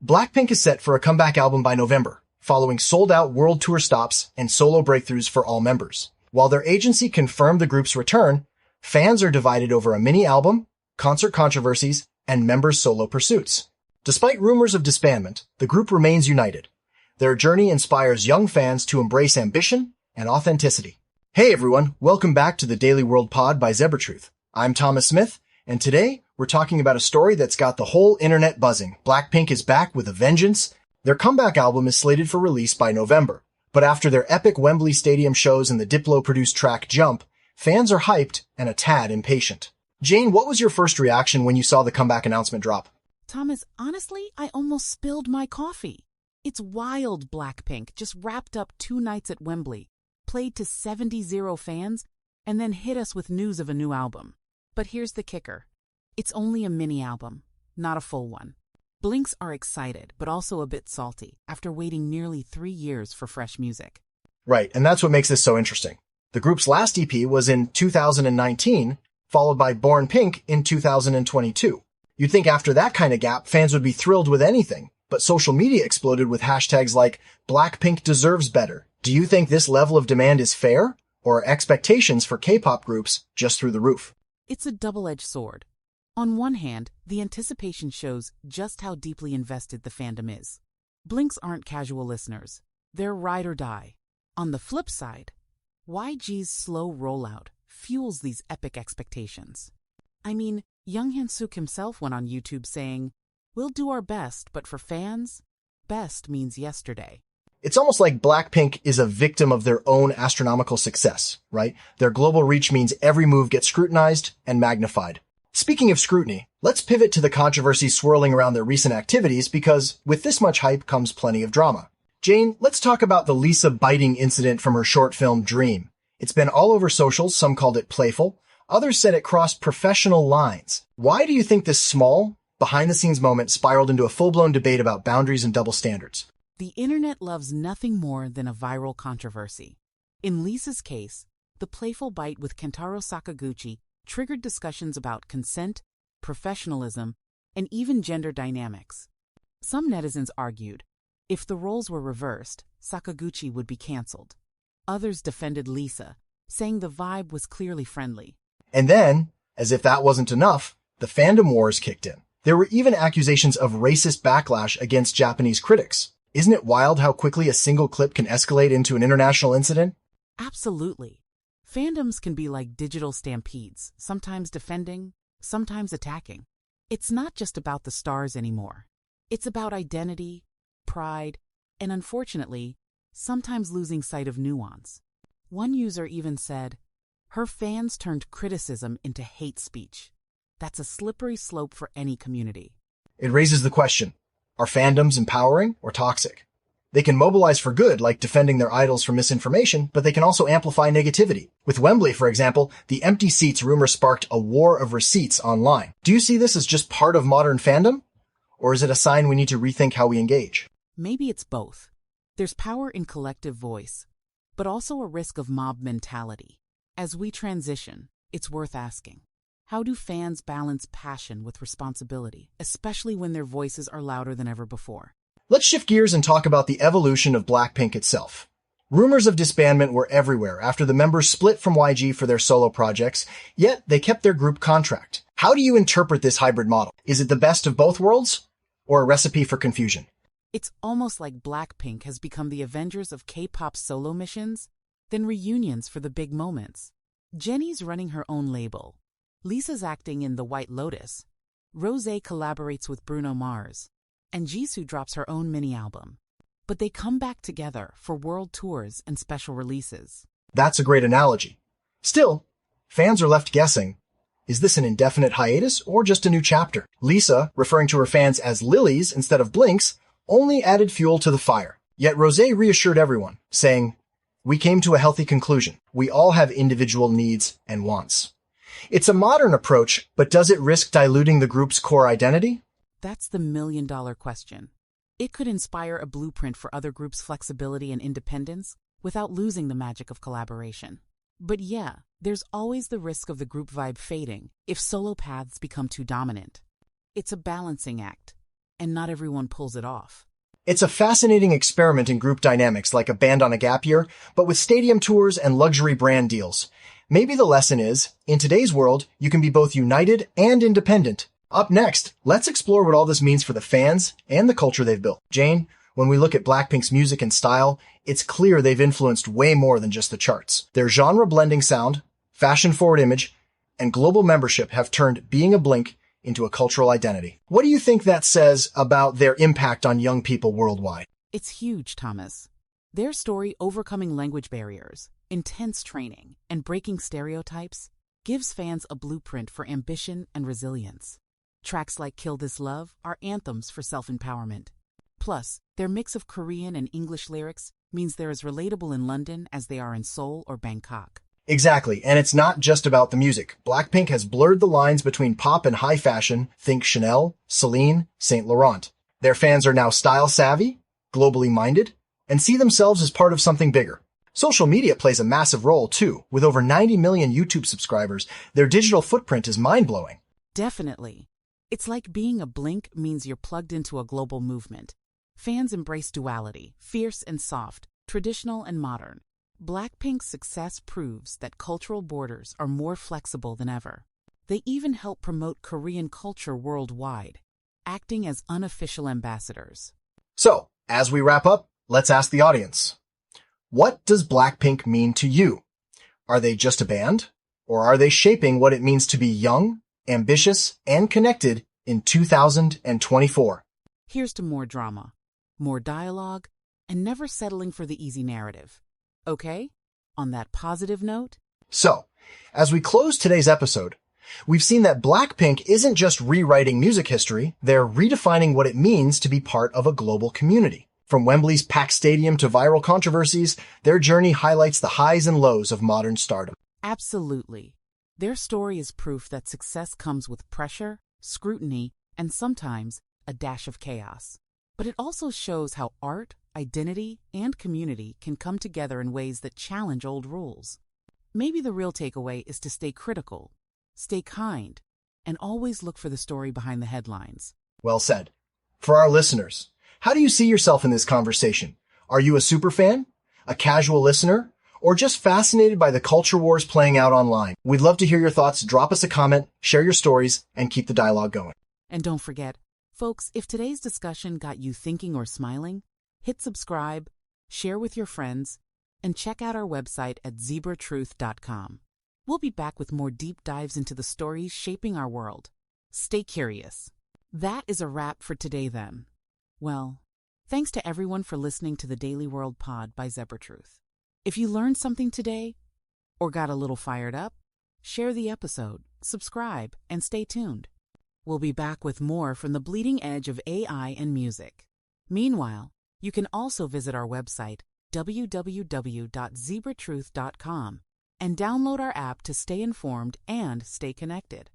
Blackpink is set for a comeback album by November, following sold-out world tour stops and solo breakthroughs for all members. While their agency confirmed the group's return, fans are divided over a mini-album, concert controversies, and members' solo pursuits. Despite rumors of disbandment, the group remains united. Their journey inspires young fans to embrace ambition and authenticity. Hey everyone, welcome back to the Daily World Pod by ZebraTruth. I'm Thomas Smith, and today we're talking about a story that's got the whole internet buzzing. Blackpink is back with a vengeance. Their comeback album is slated for release by November, but after their epic Wembley Stadium shows and the Diplo-produced track Jump, fans are hyped and a tad impatient. Jane, what was your first reaction when you saw the comeback announcement drop? Thomas, honestly, I almost spilled my coffee. It's wild. Blackpink just wrapped up 2 nights at Wembley, played to 70,000 fans, and then hit us with news of a new album. But here's the kicker. It's only a mini-album, not a full one. Blinks are excited, but also a bit salty, after waiting nearly 3 years for fresh music. Right, and that's what makes this so interesting. The group's last EP was in 2019, followed by Born Pink in 2022. You'd think after that kind of gap, fans would be thrilled with anything, but social media exploded with hashtags like Blackpink deserves better. Do you think this level of demand is fair, or are expectations for K-pop groups just through the roof? It's a double-edged sword. On one hand, the anticipation shows just how deeply invested the fandom is. Blinks aren't casual listeners. They're ride or die. On the flip side, YG's slow rollout fuels these epic expectations. I mean, Young Han-suk himself went on YouTube saying, "We'll do our best, but for fans, best means yesterday." It's almost like Blackpink is a victim of their own astronomical success, right? Their global reach means every move gets scrutinized and magnified. Speaking of scrutiny, let's pivot to the controversies swirling around their recent activities because with this much hype comes plenty of drama. Jane, let's talk about the Lisa biting incident from her short film Dream. It's been all over socials, some called it playful, others said it crossed professional lines. Why do you think this small, behind-the-scenes moment spiraled into a full-blown debate about boundaries and double standards? The internet loves nothing more than a viral controversy. In Lisa's case, the playful bite with Kentaro Sakaguchi triggered discussions about consent, professionalism, and even gender dynamics. Some netizens argued, if the roles were reversed, Sakaguchi would be cancelled. Others defended Lisa, saying the vibe was clearly friendly. And then, as if that wasn't enough, the fandom wars kicked in. There were even accusations of racist backlash against Japanese critics. Isn't it wild how quickly a single clip can escalate into an international incident? Absolutely. Fandoms can be like digital stampedes, sometimes defending, sometimes attacking. It's not just about the stars anymore. It's about identity, pride, and unfortunately, sometimes losing sight of nuance. One user even said, her fans turned criticism into hate speech. That's a slippery slope for any community. It raises the question, are fandoms empowering or toxic? They can mobilize for good, like defending their idols from misinformation, but they can also amplify negativity. With Wembley, for example, the empty seats rumor sparked a war of receipts online. Do you see this as just part of modern fandom? Or is it a sign we need to rethink how we engage? Maybe it's both. There's power in collective voice, but also a risk of mob mentality. As we transition, it's worth asking, how do fans balance passion with responsibility, especially when their voices are louder than ever before? Let's shift gears and talk about the evolution of Blackpink itself. Rumors of disbandment were everywhere after the members split from YG for their solo projects, yet they kept their group contract. How do you interpret this hybrid model? Is it the best of both worlds, or a recipe for confusion? It's almost like Blackpink has become the Avengers of K-pop solo missions, then reunions for the big moments. Jennie's running her own label. Lisa's acting in the White Lotus. Rosé collaborates with Bruno Mars. And Jisoo drops her own mini-album. But they come back together for world tours and special releases. That's a great analogy. Still, fans are left guessing, is this an indefinite hiatus or just a new chapter? Lisa, referring to her fans as lilies instead of blinks, only added fuel to the fire. Yet Rosé reassured everyone, saying, "We came to a healthy conclusion. We all have individual needs and wants." It's a modern approach, but does it risk diluting the group's core identity? That's the million-dollar question. It could inspire a blueprint for other groups' flexibility and independence without losing the magic of collaboration. But yeah, there's always the risk of the group vibe fading if solo paths become too dominant. It's a balancing act. and not everyone pulls it off. It's a fascinating experiment in group dynamics like a band on a gap year, but with stadium tours and luxury brand deals. Maybe the lesson is, in today's world, you can be both united and independent. Up next, let's explore what all this means for the fans and the culture they've built. Jane, when we look at Blackpink's music and style, it's clear they've influenced way more than just the charts. Their genre-blending sound, fashion-forward image, and global membership have turned being a Blink into a cultural identity. What do you think that says about their impact on young people worldwide? It's huge, Thomas. Their story overcoming language barriers, intense training, and breaking stereotypes gives fans a blueprint for ambition and resilience. Tracks like Kill This Love are anthems for self-empowerment. Plus, their mix of Korean and English lyrics means they're as relatable in London as they are in Seoul or Bangkok. Exactly, and it's not just about the music. Blackpink has blurred the lines between pop and high fashion, think Chanel, Celine, Saint Laurent. Their fans are now style-savvy, globally minded, and see themselves as part of something bigger. Social media plays a massive role, too. With over 90 million YouTube subscribers, their digital footprint is mind-blowing. Definitely. It's like being a Blink means you're plugged into a global movement. Fans embrace duality, fierce and soft, traditional and modern. Blackpink's success proves that cultural borders are more flexible than ever. They even help promote Korean culture worldwide, acting as unofficial ambassadors. So, as we wrap up, let's ask the audience. What does Blackpink mean to you? Are they just a band? Or are they shaping what it means to be young, ambitious, and connected in 2024? Here's to more drama, more dialogue, and never settling for the easy narrative. Okay? On that positive note? So, as we close today's episode, we've seen that Blackpink isn't just rewriting music history, they're redefining what it means to be part of a global community. From Wembley's packed stadium to viral controversies, their journey highlights the highs and lows of modern stardom. Absolutely. Their story is proof that success comes with pressure, scrutiny, and sometimes a dash of chaos. But it also shows how art, identity, and community can come together in ways that challenge old rules. Maybe the real takeaway is to stay critical, stay kind, and always look for the story behind the headlines. Well said. For our listeners, how do you see yourself in this conversation? Are you a superfan, a casual listener, or just fascinated by the culture wars playing out online? We'd love to hear your thoughts. Drop us a comment, share your stories, and keep the dialogue going. And don't forget, folks, if today's discussion got you thinking or smiling, hit subscribe, share with your friends, and check out our website at ZebraTruth.com. We'll be back with more deep dives into the stories shaping our world. Stay curious. That is a wrap for today then. Well, thanks to everyone for listening to the Daily World Pod by ZebraTruth. If you learned something today or got a little fired up, share the episode, subscribe, and stay tuned. We'll be back with more from the bleeding edge of AI and music. Meanwhile, you can also visit our website, www.ZebraTruth.com, and download our app to stay informed and stay connected.